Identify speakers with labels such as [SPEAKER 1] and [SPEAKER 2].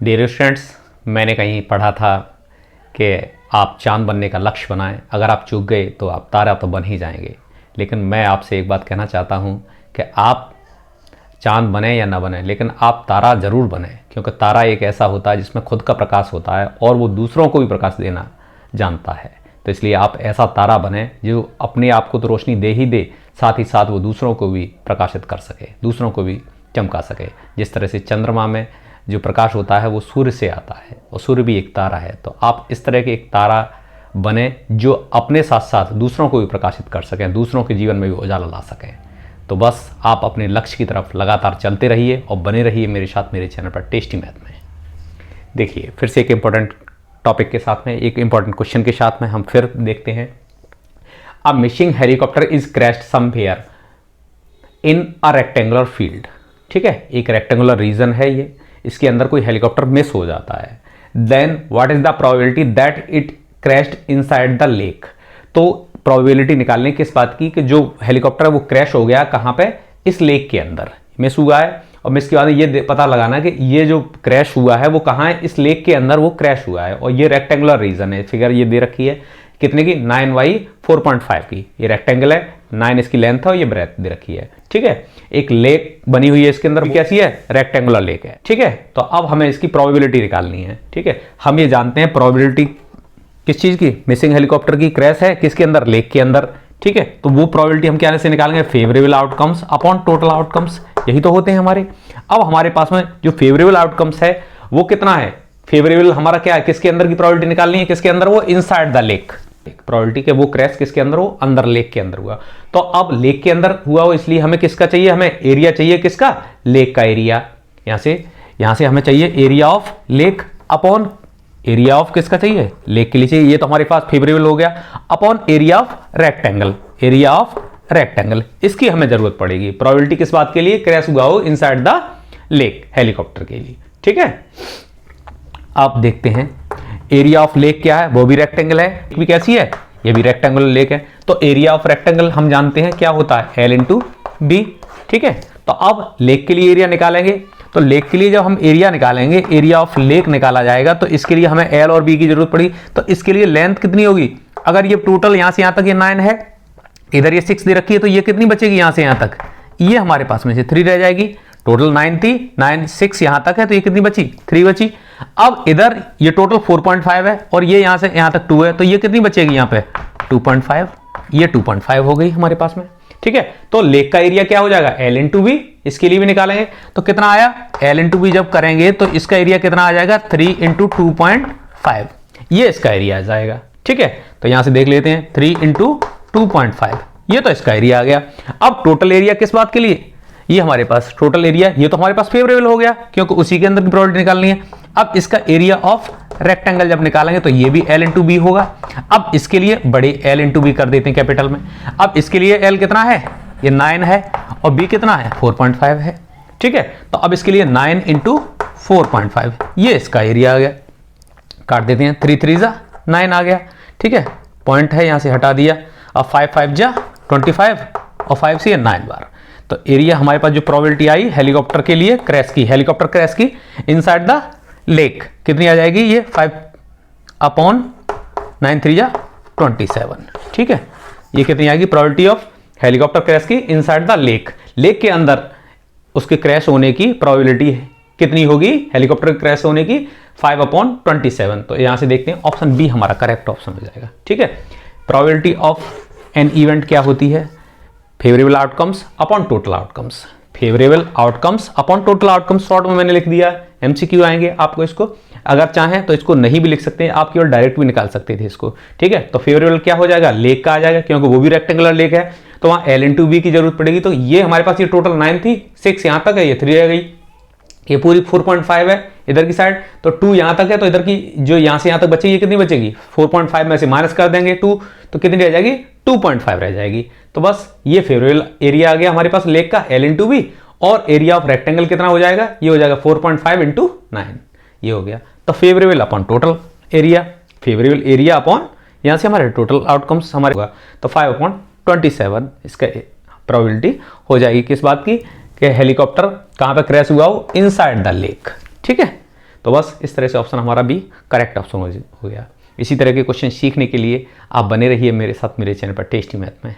[SPEAKER 1] Dear students, मैंने कहीं पढ़ा था कि आप चांद बनने का लक्ष्य बनाएं। अगर आप चूक गए तो आप तारा तो बन ही जाएंगे। लेकिन मैं आपसे एक बात कहना चाहता हूं कि आप चांद बने या ना बने, लेकिन आप तारा ज़रूर बने, क्योंकि तारा एक ऐसा होता है जिसमें खुद का प्रकाश होता है और वो दूसरों को भी प्रकाश देना जानता है। तो इसलिए आप ऐसा तारा बने जो अपने आप को तो रोशनी दे ही दे, साथ ही साथ वो दूसरों को भी प्रकाशित कर सके, दूसरों को भी चमका सके। जिस तरह से चंद्रमा में जो प्रकाश होता है वो सूर्य से आता है और सूर्य भी एक तारा है। तो आप इस तरह के एक तारा बने जो अपने साथ साथ दूसरों को भी प्रकाशित कर सकें, दूसरों के जीवन में भी उजाला ला सकें। तो बस आप अपने लक्ष्य की तरफ लगातार चलते रहिए और बने रहिए मेरे साथ, मेरे चैनल पर टेस्टी मैथ में। देखिए, फिर से एक इम्पॉर्टेंट टॉपिक के साथ में, एक इम्पॉर्टेंट क्वेश्चन के साथ में हम फिर देखते हैं। A missing helicopter is crashed somewhere in a rectangular field. ठीक है, एक रेक्टेंगुलर रीजन है ये, इसके अंदर कोई हेलीकॉप्टर मिस हो जाता है। Then what is the probability that it crashed inside the lake. तो प्रोबेबिलिटी निकालने की इस बात की कि जो हेलीकॉप्टर है वो क्रैश हो गया कहाँ पे, इस लेक के अंदर मिस हुआ है। और मिस के बाद ये पता लगाना कि ये जो क्रैश हुआ है वो कहाँ है, इस लेक के अंदर वो क्रैश हुआ है। और ये रेक्टेंगुलर रीजन है, फिगर ये दे रखी है कितने की, 9/4.5 की। ये रेक्टेंगल है, 9 इसकी लेंथ है और ये ब्रेथ दे रखी है। ठीक है, एक लेक बनी हुई है, इसके अंदर कैसी है, रेक्टेंगुलर लेक है। ठीक है, तो अब हमें इसकी प्रोबेबिलिटी निकालनी है। ठीक है, हम ये जानते हैं प्रोबेबिलिटी किस चीज की, मिसिंग हेलीकॉप्टर की क्रैश है किसके अंदर, लेक के अंदर। ठीक है, तो वो प्रोबेबिलिटी हम क्या से निकालेंगे, favourable outcomes upon total outcomes. यही तो होते हैं हमारे। अब हमारे पास में जो फेवरेबल आउटकम्स है वो कितना है, फेवरेबल हमारा क्या है, किसके अंदर की प्रोबेबिलिटी निकालनी है, किसके अंदर, वो इनसाइड द लेक। प्रोबेबिलिटी के वो क्रैश किसके अंदर, वो अंदर लेक के अंदर हुआ। तो अब लेक के अंदर हुआ हो, इसलिए हमें किसका चाहिए, हमें एरिया चाहिए किसका, लेक का एरिया। यहां से हमें चाहिए area of lake upon area of किसका चाहिए, लेक के लिए चाहिए। ये तो हमारे पास फेवरेबल हो गया, upon area of rectangle, area of rectangle इसकी हमें जरूरत पड़ेगी। प्रोबेबिलिटी किस बात के लिए, क्रैश हुआ हो इनसाइड द लेक, हेलीकॉप्टर के लिए। ठीक है, आप देखते हैं एरिया ऑफ लेक क्या है, वो भी रेक्टेंगल है, भी कैसी है, ये भी रेक्टेंगुलर लेक है। तो एरिया ऑफ रेक्टेंगल हम जानते हैं क्या होता है, L × B। ठीक है, तो अब लेक के लिए एरिया निकालेंगे। तो लेक के लिए जब हम एरिया निकालेंगे, एरिया ऑफ लेक निकाला जाएगा, तो इसके लिए हमें L और B की जरूरत पड़ी। तो इसके लिए लेंथ कितनी होगी, अगर ये टोटल यहां से यहां तक ये 9 है, इधर ये 6 दे रखी है, तो ये कितनी बचेगी यहां से यहां तक, ये हमारे पास में से 3 रह जाएगी। टोटल 9 थी, 9 6 यहां तक है, तो ये कितनी बची, 3 बची। अब इधर ये टोटल 4.5 है और ये यहां से यहां तक 2 है, तो ये कितनी बचेगी यहाँ पे 2.5, ये 2.5 हो गई हमारे पास में। ठीक है, तो लेक का एरिया क्या हो जाएगा, L × B। इसके लिए भी निकालेंगे तो कितना आया, L × B जब करेंगे तो इसका एरिया कितना आ जाएगा, 3 × 2.5, ये इसका एरिया आ जाएगा। ठीक है, तो यहां से देख लेते हैं 3 × 2.5, ये तो इसका एरिया आ गया। अब टोटल एरिया किस बात के लिए, ये हमारे पास टोटल एरिया, ये तो हमारे पास फेवरेबल हो गया क्योंकि उसी के अंदर की प्रोबेबिलिटी निकालनी है। अब इसका एरिया ऑफ रेक्टेंगल जब निकालेंगे तो ये भी L × B होगा। अब इसके लिए बड़े L × B कर देते हैं कैपिटल में। अब इसके लिए L कितना है, ये 9 है और B कितना है, 4.5 है। ठीक है, तो अब इसके लिए 9 × 4.5, ये इसका एरिया आ गया। काट देते हैं, 3 3 × 9 आ गया। ठीक है, पॉइंट है यहां से हटा दिया। अब 5 5 × 25 और 5 से 9 बार। तो एरिया हमारे पास जो प्रोबेबिलिटी आई हेलीकॉप्टर के लिए क्रैश की, हेलीकॉप्टर क्रैश की इनसाइड द लेक, कितनी आ जाएगी, ये 5 अपॉन 9 3 × 27। ठीक है, ये कितनी आएगी, प्रोबेबिलिटी ऑफ हेलीकॉप्टर क्रैश की इनसाइड द लेक, लेक के अंदर उसके क्रैश होने की प्रोबेबिलिटी कितनी होगी, हेलीकॉप्टर क्रैश होने की 5/27। तो यहां से देखते हैं ऑप्शन बी हमारा करेक्ट ऑप्शन हो जाएगा। ठीक है, प्रोबेबिलिटी ऑफ एन इवेंट क्या होती है, favourable outcomes upon total outcomes, favourable outcomes upon total outcomes. Short में मैंने लिख दिया, MCQ आएंगे आपको, इसको अगर चाहें तो इसको नहीं भी लिख सकते हैं आप, केवल डायरेक्ट भी निकाल सकते थे इसको। ठीक है, तो फेवरेबल क्या हो जाएगा, लेक का आ जाएगा क्योंकि वो भी रेक्टेंगुलर लेक है, तो वहां L × B की जरूरत पड़ेगी। तो ये हमारे पास ये टोटल 9 थी, 6 यहां तक है, ये 3 रह गई, ये पूरी 4.5 है इधर की साइड, तो 2 यहां तक है, तो इधर की जो यहां से यहां तक बचेगी कितनी बचेगी, 4.5 में से माइनस कर देंगे 2, तो कितनी रह जाएगी, 2.5 रह जाएगी। तो बस ये फेवरेबल एरिया आ गया हमारे पास लेक का, L × B। और एरिया ऑफ रेक्टेंगल कितना हो जाएगा, ये हो जाएगा 4.5 × 9, ये हो गया। तो favourable upon total area, favourable area upon यहां से हमारे टोटल आउटकम्स हमारे होगा, तो 5/27 इसका प्रोबेबिलिटी हो जाएगी किस बात की, कि हेलीकॉप्टर कहां पे क्रैश हुआ हो, इनसाइड द लेक। ठीक है, तो बस इस तरह से ऑप्शन हमारा बी करेक्ट ऑप्शन हो गया। इसी तरह के क्वेश्चन सीखने के लिए आप बने रहिए मेरे साथ मेरे चैनल पर टेस्टी मैथ में।